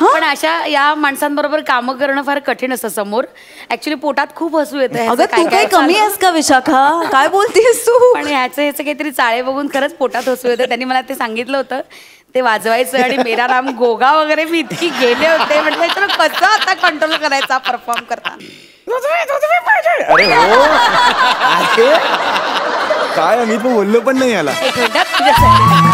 पण अशा या माणसांबरोबर कामं करणं फार कठीण असतं समोर. ऍक्च्युली पोटात खूप हसू येतं. अगं तू काही कमी आहेस का विशाखा? काय बोलतेस तू? पण ह्याचे काहीतरी चाळे बघून खरंच पोटात हसू येतं. त्यांनी मला ते सांगितलं होतं ते वाजवायचं आणि मेरा नाम गोगा वगैरे मी इतकी गेले होते. म्हटलं तर कसं आता कंट्रोल करायचा परफॉर्म करताना. अरे हो, काय आम्ही पण बोललो पण नाही याला. एक मिनिट तुझ्यासाठी.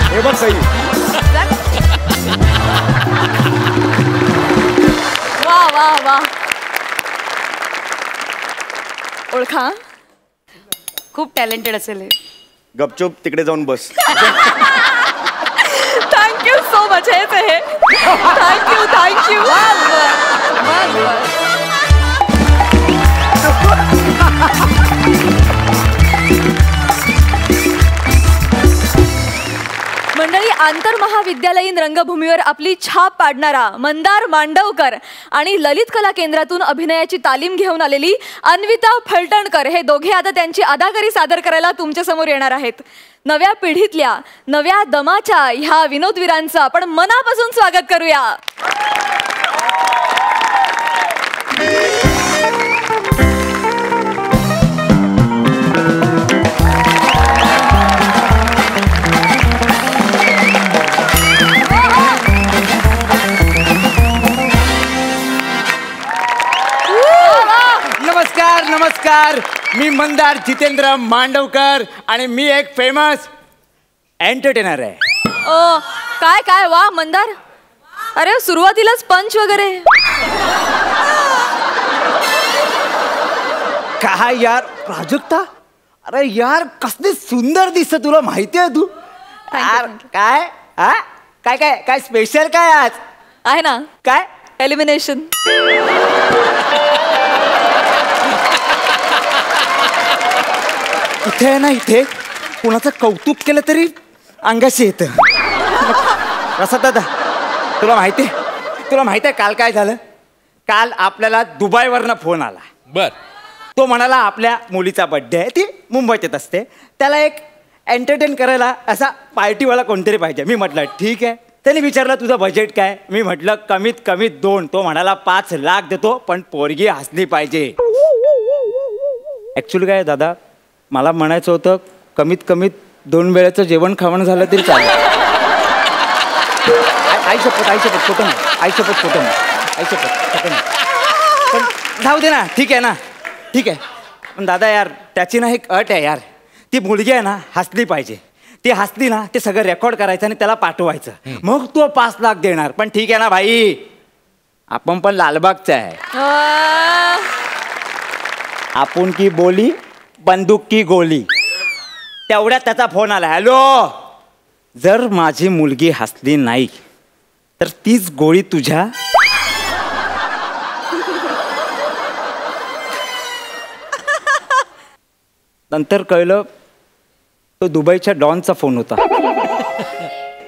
हे बघ सई, वा वा वा. ओळखा, खूप टॅलेंटेड असेल हे. गपचूप तिकडे जाऊन बस. Thank you so much. हेच आहे. थँक्यू. मंडळी, आंतरमहाविद्यालयीन रंगभूमीवर आपली छाप पाडणारा मंदार मांडवकर आणि ललित कला केंद्रातून अभिनयाची तालीम घेऊन आलेली अन्विता फलटणकर हे दोघे आता त्यांची अदाकारी सादर करायला तुमच्या समोर येणार आहेत. नव्या पिढीतल्या, नव्या दमाच्या ह्या विनोदवीरांचं आपण मनापासून स्वागत करूया. नमस्कार, मी मंदार जितेंद्र मांडवकर आणि मी एक फेमस एंटरटेनर आहे. काय काय वा मंदार. अरे सुरुवातीलाच पंच वगैरे. काय यार प्राजक्ता, अरे यार कसली सुंदर दिसत, तुला माहिती आहे तू? यार काय काय काय काय स्पेशल काय आज आहे ना? काय एलिमिनेशन. इथे आहे ना, इथे कुणाचं कौतुक केलं तरी अंगाशी येतं. प्रसाद दादा, तुला माहिती आहे काल काय झालं? काल आपल्याला दुबईवरनं फोन आला. बर. तो म्हणाला आपल्या मुलीचा बर्थडे आहे, ती मुंबईत येत असते, त्याला एक एंटरटेन करायला असा पार्टीवाला कोणतरी पाहिजे. मी म्हटलं ठीक आहे. त्याने विचारलं तुझं बजेट काय? मी म्हटलं कमीत कमी 2. तो म्हणाला 5 लाख देतो, पण पोरगी हसली पाहिजे. ऍक्च्युली काय दादा, मला म्हणायचं होतं कमीत कमी 2 वेळेचं जेवण खावण झालं तरी चालेल. आई शपथ खोटं नाही. पण जाऊ दे ना, ठीक आहे ना, ठीक आहे. पण दादा यार, त्याची ना एक अट आहे यार. ती मुलगी आहे ना, हसली पाहिजे. ती हसली ना, ते सगळं रेकॉर्ड करायचं आणि त्याला पाठवायचं. मग तो 5 लाख देणार. पण ठीक आहे ना भाई, आपण पण लालबागचा आहे. आपण की बोली, बंदूक की गोली. तेवढ्यात त्याचा फोन आला. हॅलो, जर माझी मुलगी हसली नाही तर तीच गोळी तुझ्या. नंतर कळलं तो दुबईच्या डॉनचा फोन होता.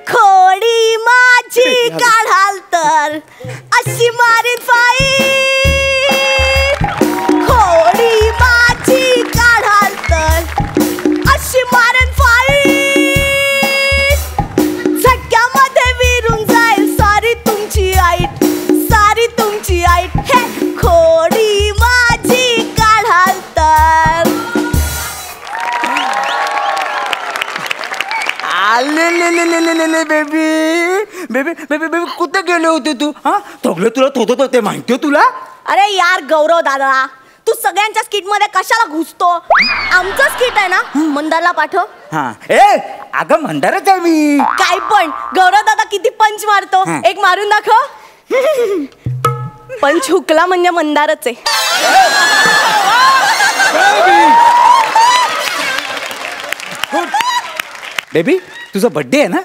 खोडी माझी काढाल तर अशी मारीन फाईट. खोडी माझी काढाल तर अशी मारीन फाईट. झटक्यामध्ये विरून जाईल सारी तुमची आईट, सारी तुमची आईट. हे खोडी आले बेबी बेबी बेबी बेबी कुठे गेले होते तू? हा थोगलं तुला थोत होते माहितीये तुला? अरे यार गौरव दादा, तू सगळ्यांच्या स्किट मध्ये कशाला घुसतो? आमचं स्किट आहे ना, मंदारला पाठव. हा ए अगं मंदारच आहे मी. काय पण गौरव दादा किती पंच मारतो, एक मारून दाखव. पंच हुकला म्हणजे मंदारच आहे. बेबी तुझा बर्थडे आहे ना,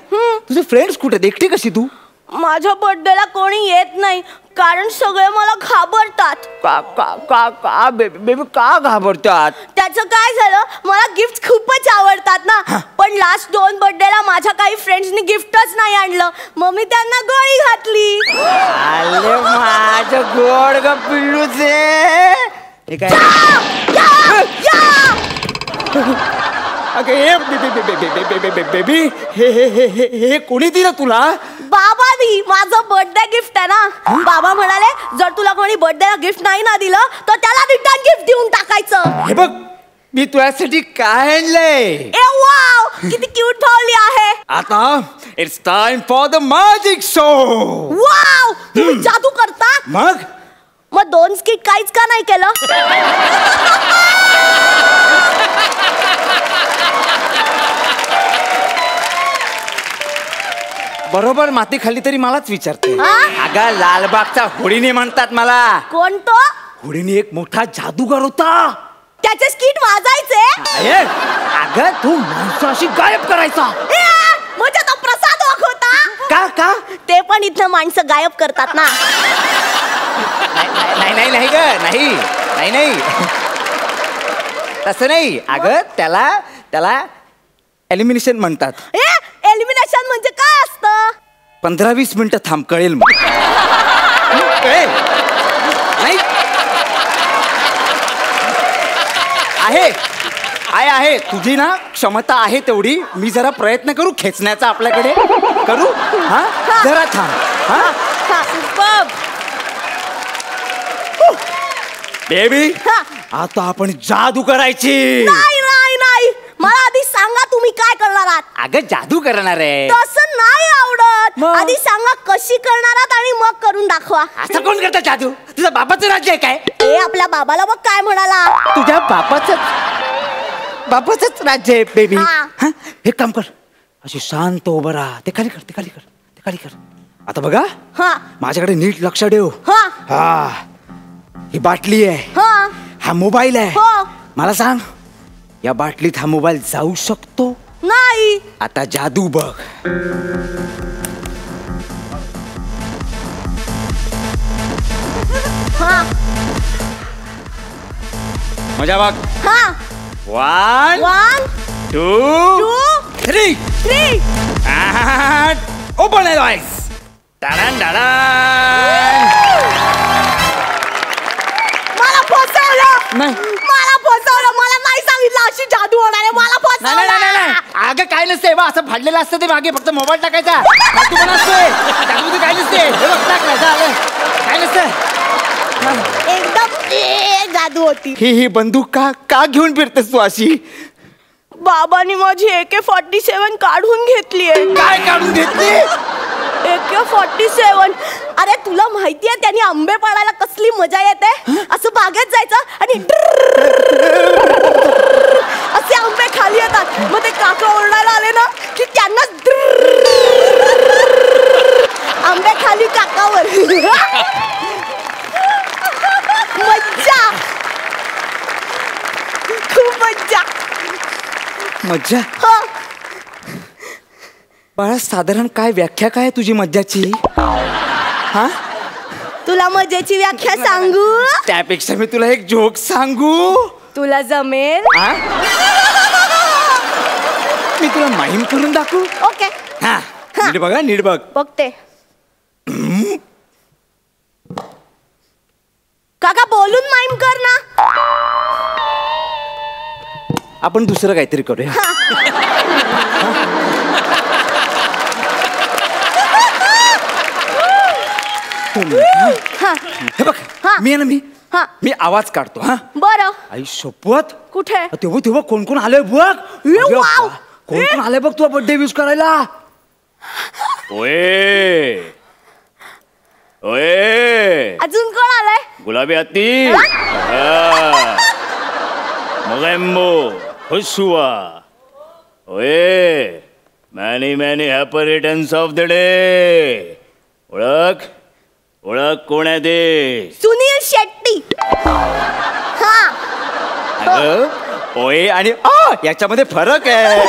तुझे फ्रेंड्स कुठे? एकटी कशी तू? माझ्या बर्थडेला कोणी येत नाही, कारण सगळे मला घाबरतात. का का का का बेबी बेबी का घाबरतात? त्याचं काय झालं, मला गिफ्ट खूपच आवडतात ना, पण लास्ट 2 बर्थडेला माझ्या काही फ्रेंड्सनी गिफ्टच नाही आणलं, मग मी त्यांना गोळी घातली. आले माझं गोड ग पिल्लूचे. हे काय? अगं हे बेबी हे हे हे हे हे कोणी दिलं तुला? बाबानी, माझं बर्थडे गिफ्ट आहे ना. बाबा म्हणाले जर तुला कोणी बर्थडेला गिफ्ट नाही ना दिलं तर त्याला रिटर्न गिफ्ट देऊन टाकायचं. हे बघ मी तुझ्यासाठी काय आणलंय. ए वाव, किती क्यूट ठेवली आहे. आता it's time for the magic show. Wow, तुम्ही जादू करता? मग 2 स्किट काहीच का नाही केलं? बरोबर माती खाल्ली तरी मलाच विचारते. हा? अगं लालबागचा होडीने म्हणतात मला. कोण तो? होडीने एक मोठा जादूगार होता. त्याचे स्किट वाजायचे? अरे, अगं तू माणसं अशी गायब करायचा. म्हणजे तो प्रसाद वाघ होता का का? ते पण इथं माणसं गायब करतात ना. नाही नाही नाही ग नाही नाही नाही तसं नाही. अगं त्याला त्याला एलिमिनेशन म्हणतात. एलिमिनेशन म्हणजे काय असतं? 15-20 मिनिटं थांब कळेल मग. नाही आहे तुझी ना क्षमता आहे तेवढी. मी जरा प्रयत्न करू खेचण्याचा आपल्याकडे करू. हा जरा थांब. हा बेबी आता आपण जादू करायची. नाही नाही नाही, मला आधी सांगा तुम्ही काय करणार आहात. अगं जादू करणार आहे. तसं नाही आवडत. आधी सांगा कशी करणार आहात आणि मग करून दाखवा. असं कोण करतं जादू? तुझ्या बापाचं राज्य आहे काय? ए आपल्या बाबाला बघ काय म्हणाला. तुझ्या बापाचंच राज्य आहे बेबी. हा. एक काम कर, अशी शांत उभं राहा. ते खाली कर, ते खाली कर, ते खाली कर. आता बघा हा माझ्याकडे नीट लक्ष ठेव. हा हा ही बाटली आहे, हा हा मोबाईल आहे. हो. मला सांग या बाटलीत हा मोबाईल जाऊ शकतो? नाही. आता जादू बघ. हा मजा बघ. हा 1 1 2 2 3 3 and open your eyes. Taran taran. मला फसवलं. नाही. मला फसवलं. मला नाही सांगितलं अशी जादू होणार आहे. मला नाही नाही नाही नाही. फसवलं. अगं काय नसते बा, असं फाडलेलं असतं ते मागे, फक्त मोबाईल टाकायचा. जादू पण असते. जादू काय नसते. हे बघ टाकलं झालं. काय नसतं. एकदम जादू होती. ही बंदूक का घेऊन फिरतेस तू अशी? बाबांनी माझी AK-47 काढून घेतलीये. काय काढून घेतली? AK-47. अरे तुला माहितीये त्यांनी आंबे पाडायला कसली मजा येते. असं बागेत जायचं आणि असे आंबे खाली येतात. मग ते काका ओरडायला आले ना की त्यांना आंबे खाली काकावर. मज्जा, खूप मज्जा. मज्जा? हा बाळा साधारण काय व्याख्या काय आहे तुझी मज्जाची? हा तुला मजेची व्याख्या सांगू? त्यापेक्षा मी तुला एक जोक सांगू. तुला जमेल? हा? मी तुला माहीम करून दाखवू. ओके. हा नीट बघा, नीट बघ. बघते. काका बोलून माईम कर ना. आपण दुसरं काहीतरी करूया. हे बघ मी आहे ना मी आवाज काढतो. हा बरं. आई शपथ. कुठे? तेव्हा कोण कोण आलंय बघ. वाव. कोण कोण आलंय बघ तुला बर्थडे विश करायला. ओए ओए अजून कोण आलाय? गुलाबी हत्ती मोगेम्बो खुश हुआ. ओए many many happy returns of the day. ओळख ओळख कोण आहे ते? सुनील शेट्टी. हा अगं, ओए आणि याच्यामध्ये फरक आहे.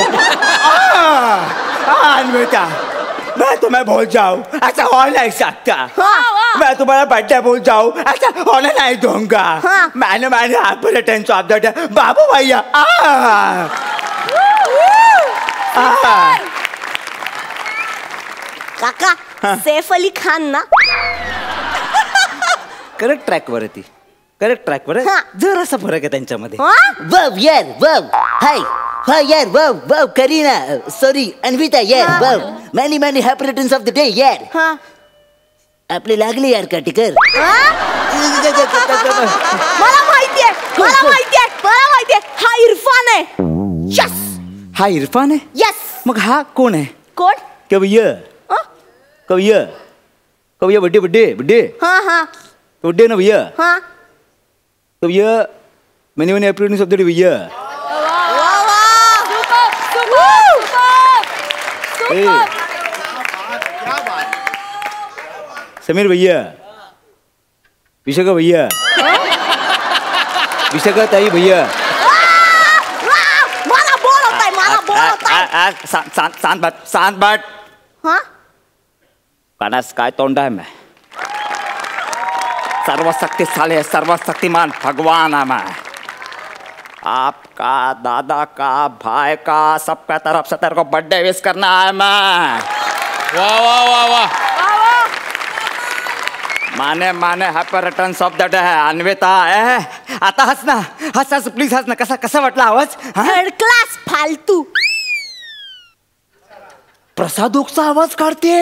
अन्विता मैं तुम्हें भूल जाऊं ऐसा हो नहीं सकता. मैं तुम्हारा बर्थडे भूल जाऊं ऐसा होने नहीं दूंगा. मैंने happy returns of the day बाबू भैया. काका सैफ अली खान ना? करेक्ट ट्रॅकवर आहे ती. करेक्ट ट्रॅकवर आहे. जरासा फरक आहे त्यांच्यामध्ये. वाव यार वाव. हाय हाय यार वाव वाव करीना सॉरी अन्विता यार wow many many happy returns of the day यार. आपले लागले यार काटेकर. मला माहितीये मला माहितीये हा इरफान आहे. यस हा इरफान आहे. यस. मग हा कोण आहे? कोण? कविय कविय कविय बड्डे बड्डे बड्डे हा बड्डे ना भैया. हा कविय मैंने मैंने happy returns of the day भैया. समीर भैया विशाखा भैया विशाखा ताई भैया. मला बोलवताय. शांत बाट. हा कानास काय तोंड आहे मैं. सर्वशक्तिशाली है सर्वशक्तिमान भगवान है मैं. आपका दादा का भाई का सबका तरफ से तेरे को बर्थडे विश करना है मैं. वा वा वा वा. Mane happy returns of the day है अन्विता. आता हस ना हस प्लीज हस ना. कसा वाटला आवाज? थर्ड क्लास फालतू. प्रसादोकचा आवाज काढते.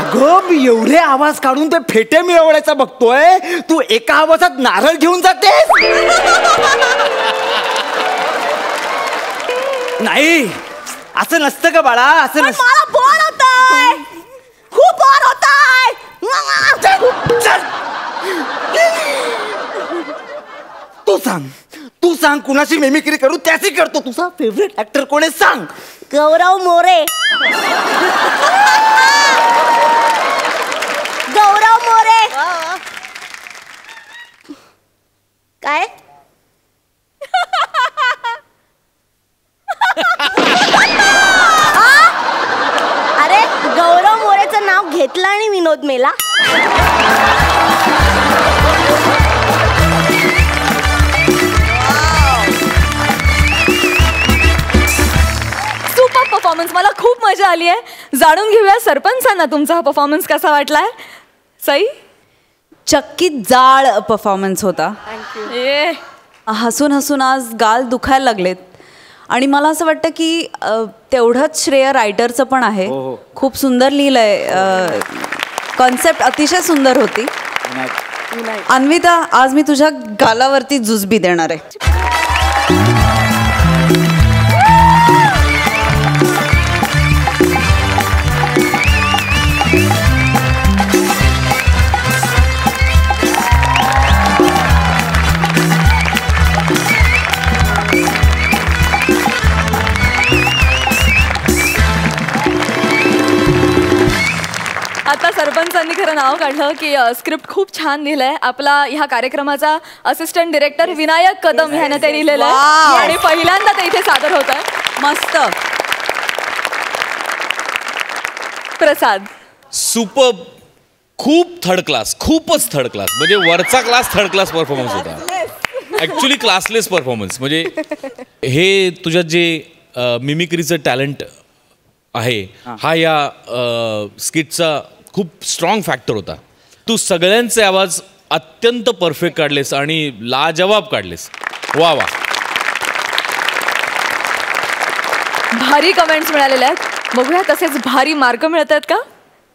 अगं मी एवढे आवाज काढून ते फेटे मिळवण्याचा बघतोय. तू एका आवाजात नारळ घेऊन जातेस. नाही असं नसतं का बाळा. असं नसतं. मला बोर होतंय. खूप बोर होतंय. तू सांग कुणाची मेमिक्री करू त्याची करतो. तुझा फेवरेट ऍक्टर कोण आहे सांग. गौरव मोरे. गौरव मोरे. काय? अरे गौरव मोरेचं नाव घेतलं आणि विनोद मेला. Super performance. मला खूप मजा आली आहे. जाणून घेऊया सरपंचांना तुमचा हा परफॉर्मन्स कसा वाटलाय. सई चक्कीत जाळ परफॉर्मन्स होता. ए हसून हसून आज गाल दुखायला लागलेत. आणि मला असं वाटतं की तेवढंच श्रेय रायटरचं पण आहे. खूप सुंदर लिहिलंय. कॉन्सेप्ट अतिशय सुंदर होती. अन्विता आज मी तुझ्या गालावरती जुजबी देणार आहे. आता सरपंचांनी खरं नाव काढलं की स्क्रिप्ट खूप छान लिहिलंय. आपला ह्या कार्यक्रमाचा असिस्टंट डिरेक्टर विनायक कदम ह्यानं ते लिहिलेलं आहे आणि पहिल्यांदा ते इथे सादर होत आहे. मस्त. प्रसाद सुपर. खूप थर्ड क्लास. खूपच थर्ड क्लास. म्हणजे वरचा क्लास थर्ड क्लास परफॉर्मन्स होता. Actually classless performance. म्हणजे हे तुझ्यात जे मिमिक्रीचं टॅलेंट आहे हा या स्किटचा खूप स्ट्रॉंग फॅक्टर होता. तू सगळ्यांचे आवाज अत्यंत परफेक्ट काढलेस आणि लाजवाब काढलेस. वा वा. भारी कमेंट्स मिळालेले आहेत. बघूया तसेच भारी मार्क मिळत आहेत का.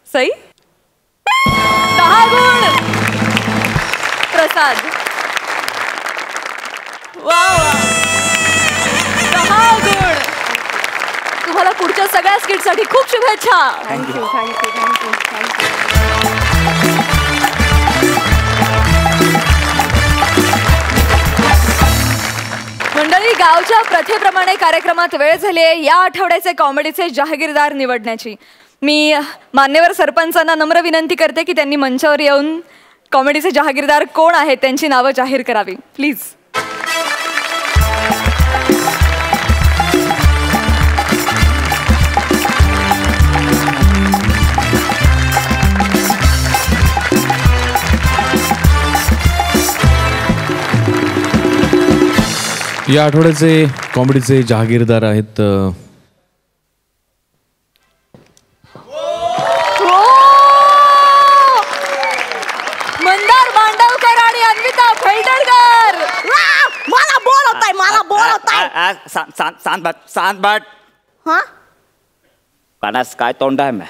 सई 10 गुण. प्रसाद वा वा. पुढच्या सगळ्या स्किटसाठी खूप शुभेच्छा. Thank you thank you thank you thank you. मंडळी, गावच्या प्रथेप्रमाणे कार्यक्रमात वेळ झाली आहे या आठवड्याचे कॉमेडीचे जहागीरदार निवडण्याची. मी मान्यवर सरपंचांना नम्र विनंती करते की त्यांनी मंचावर येऊन कॉमेडीचे जहागीरदार कोण आहेत त्यांची नावं जाहीर करावी प्लीज. या आठवड्याचे कॉमेडीचे जहागीरदार आहेत मंदार मांडवकर आणि अन्विता फैडळकर. मला बोलवताय मला बोलवताय. शांत बाट. हा कणास काय तोंड आहे मैं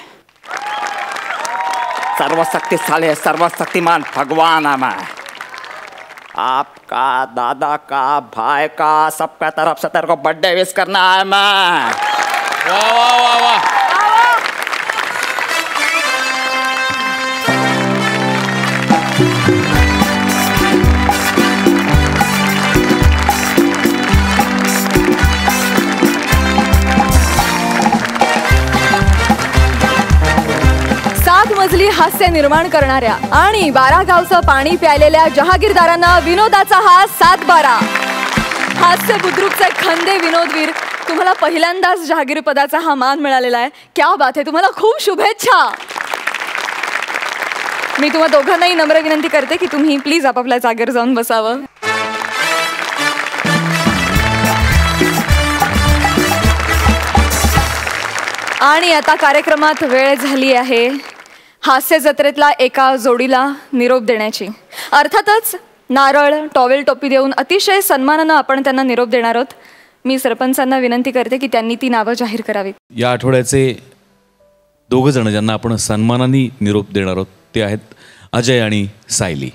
सर्वशक्तिशाली है, सर्वशक्तिमान भगवान है मैं. आपका दादा का भाई का सबका तरफ से तेरे को बर्थडे विश करना है मैं. वाह वाह वाह वाह. मजली हास्य निर्माण करणाऱ्या आणि 12 गावचं पाणी प्यायलेल्या जहागीरदारांना विनोदाचा हा 7-12. हास्य बुद्रुकचे खंदे विनोदवीर, तुम्हाला पहिल्यांदाच जहागीर पदाचा हा मान मिळालेला आहे. क्या बात आहे, तुम्हाला खूप शुभेच्छा. मी तुम्हा दोघांनाही नम्र विनंती करते की तुम्ही प्लीज आपापल्या जागेवर जाऊन बसावं. आणि आता कार्यक्रमात वेळ झाली आहे हास्य जत्रेतला एका जोडीला निरोप देण्याची. अर्थातच नारळ टॉवेल टोपी देऊन अतिशय सन्मानानं आपण त्यांना निरोप देणार आहोत. मी सरपंचांना विनंती करते की त्यांनी ती नावं जाहीर करावीत. या आठवड्याचे दोघं जण ज्यांना आपण सन्मानाने निरोप देणार आहोत ते आहेत अजय आणि सायली.